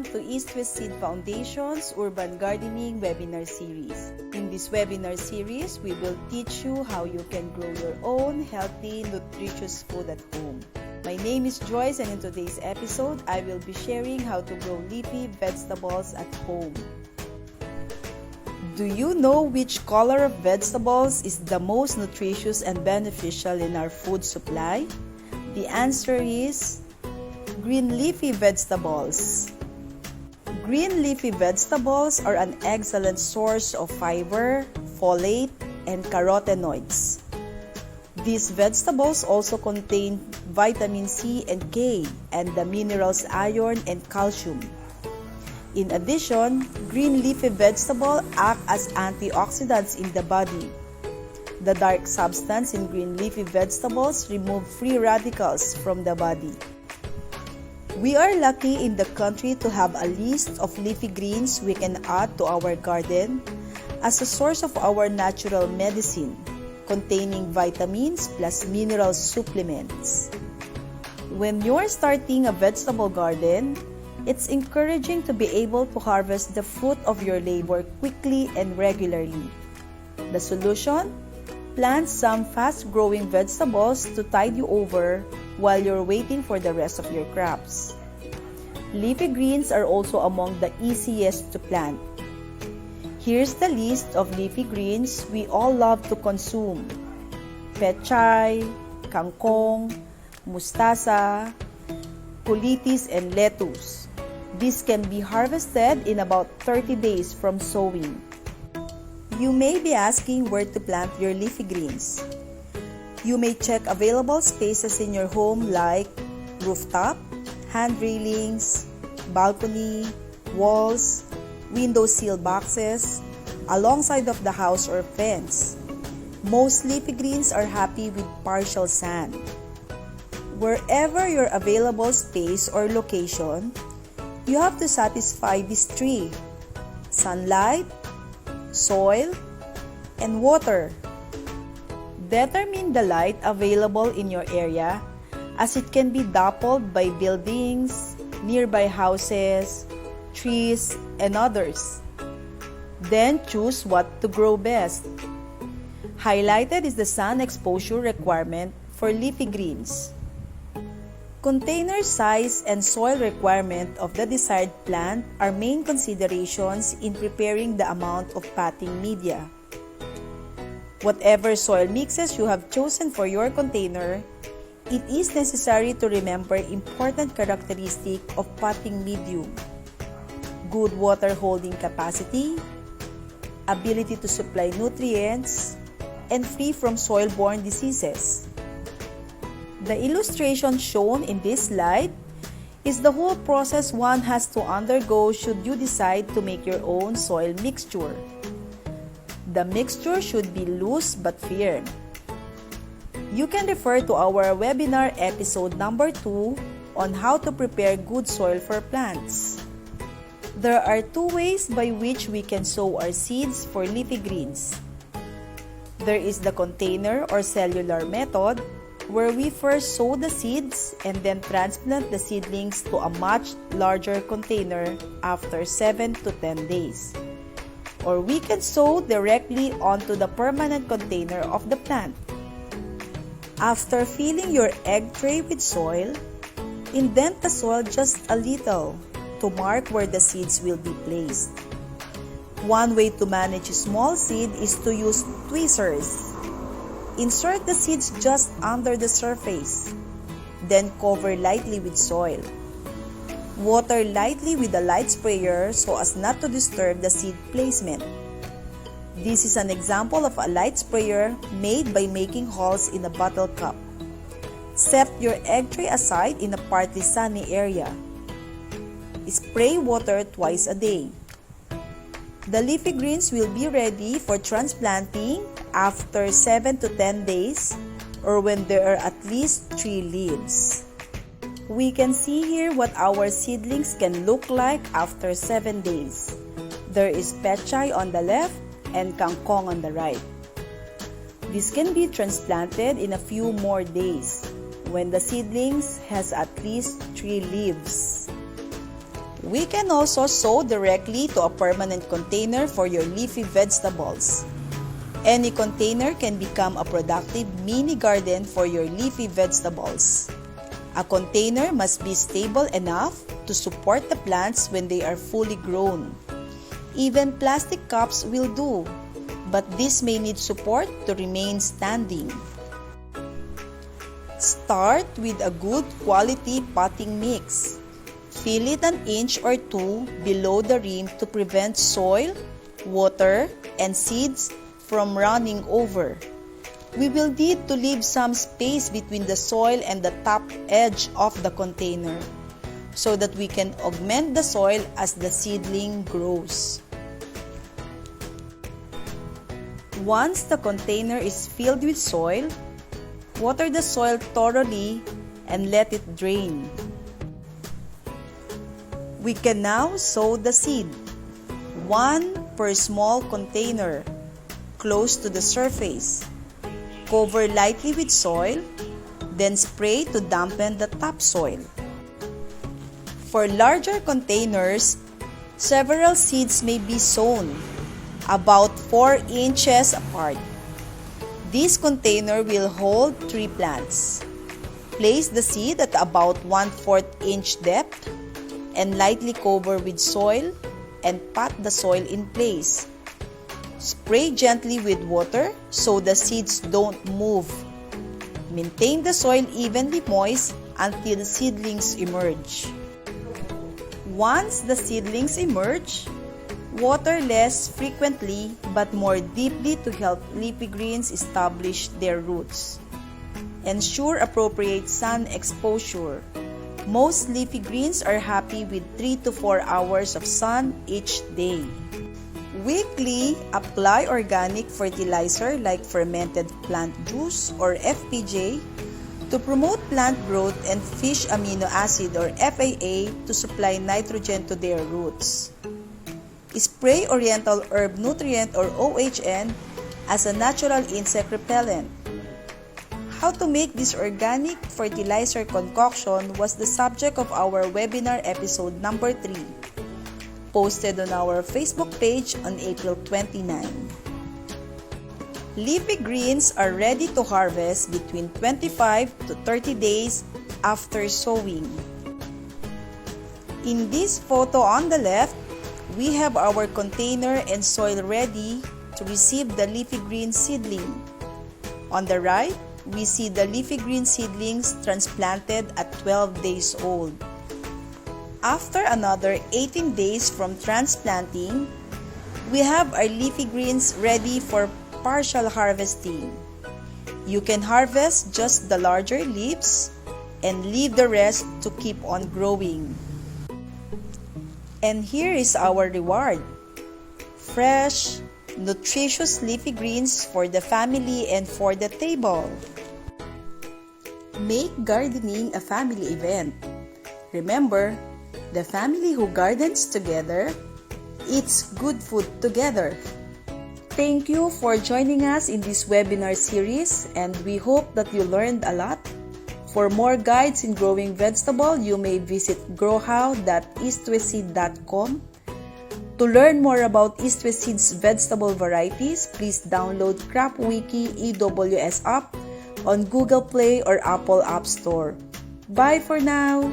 to East-West Seed Foundation's Urban Gardening Webinar Series. In this webinar series, we will teach you how you can grow your own healthy, nutritious food at home. My name is Joyce, and in today's episode, I will be sharing how to grow leafy vegetables at home. Do you know which color of vegetables is the most nutritious and beneficial in our food supply? The answer is green leafy vegetables. Green leafy vegetables are an excellent source of fiber, folate, and carotenoids. These vegetables also contain vitamin C and K and the minerals iron and calcium. In addition, green leafy vegetables act as antioxidants in the body. The dark substance in green leafy vegetables remove free radicals from the body. We are lucky in the country to have a list of leafy greens we can add to our garden as a source of our natural medicine, containing vitamins plus mineral supplements. When you're starting a vegetable garden, it's encouraging to be able to harvest the fruit of your labor quickly and regularly. The solution? Plant some fast-growing vegetables to tide you over while you're waiting for the rest of your crops. Leafy greens are also among the easiest to plant. Here's the list of leafy greens we all love to consume: pechay, kangkong, mustasa, kulitis, and lettuce. These can be harvested in about 30 days from sowing. You may be asking where to plant your leafy greens. You may check available spaces in your home like rooftop, hand railings, balcony, walls, window sill boxes, alongside of the house or fence. Most leafy greens are happy with partial sun. Wherever your available space or location, you have to satisfy these three: sunlight, soil, and water. Determine the light available in your area, as it can be dappled by buildings, nearby houses, trees, and others. Then choose what to grow best. Highlighted is the sun exposure requirement for leafy greens. Container size and soil requirement of the desired plant are main considerations in preparing the amount of potting media. Whatever soil mixes you have chosen for your container, it is necessary to remember important characteristic of potting medium: good water holding capacity, ability to supply nutrients, and free from soil-borne diseases. The illustration shown in this slide is the whole process one has to undergo should you decide to make your own soil mixture. The mixture should be loose but firm. You can refer to our webinar episode number 2 on how to prepare good soil for plants. There are two ways by which we can sow our seeds for leafy greens. There is the container or cellular method, where we first sow the seeds and then transplant the seedlings to a much larger container after 7 to 10 days. Or we can sow directly onto the permanent container of the plant. After filling your egg tray with soil, indent the soil just a little to mark where the seeds will be placed. One way to manage a small seed is to use tweezers. Insert the seeds just under the surface, then cover lightly with soil. Water lightly with a light sprayer so as not to disturb the seed placement. This is an example of a light sprayer made by making holes in a bottle cap. Set your egg tray aside in a partly sunny area. Spray water twice a day. The leafy greens will be ready for transplanting after 7 to 10 days or when there are at least 3 leaves. We can see here what our seedlings can look like after 7 days. There is pechay on the left and kangkong on the right. This can be transplanted in a few more days when the seedlings has at least 3 leaves. We can also sow directly to a permanent container for your leafy vegetables. Any container can become a productive mini garden for your leafy vegetables. A container must be stable enough to support the plants when they are fully grown. Even plastic cups will do, but this may need support to remain standing. Start with a good quality potting mix. Fill it an inch or two below the rim to prevent soil, water, and seeds from running over. We will need to leave some space between the soil and the top edge of the container so that we can augment the soil as the seedling grows. Once the container is filled with soil, water the soil thoroughly and let it drain. We can now sow the seed, one per small container, close to the surface. Cover lightly with soil, then spray to dampen the topsoil. For larger containers, several seeds may be sown, about 4 inches apart. This container will hold 3 plants. Place the seed at about 1/4 inch depth and lightly cover with soil and pat the soil in place. Spray gently with water so the seeds don't move. Maintain the soil evenly moist until seedlings emerge. Once the seedlings emerge, water less frequently but more deeply to help leafy greens establish their roots. Ensure appropriate sun exposure. Most leafy greens are happy with 3 to 4 hours of sun each day. Weekly, apply organic fertilizer like fermented plant juice or FPJ to promote plant growth and fish amino acid or FAA to supply nitrogen to their roots. Spray oriental herb nutrient or OHN as a natural insect repellent. How to make this organic fertilizer concoction was the subject of our webinar episode number 3, posted on our Facebook page on April 29. Leafy greens are ready to harvest between 25 to 30 days after sowing. In this photo on the left, we have our container and soil ready to receive the leafy green seedling. On the right, we see the leafy green seedlings transplanted at 12 days old. After another 18 days from transplanting, we have our leafy greens ready for partial harvesting. You can harvest just the larger leaves and leave the rest to keep on growing. And here is our reward: fresh, nutritious leafy greens for the family and for the table. Make gardening a family event. Remember, the family who gardens together eats good food together. Thank you for joining us in this webinar series, and we hope that you learned a lot. For more guides in growing vegetable, you may visit growhow.eastwestseed.com. To learn more about East West Seed's vegetable varieties, please download CropWiki EWS app on Google Play or Apple App Store. Bye for now!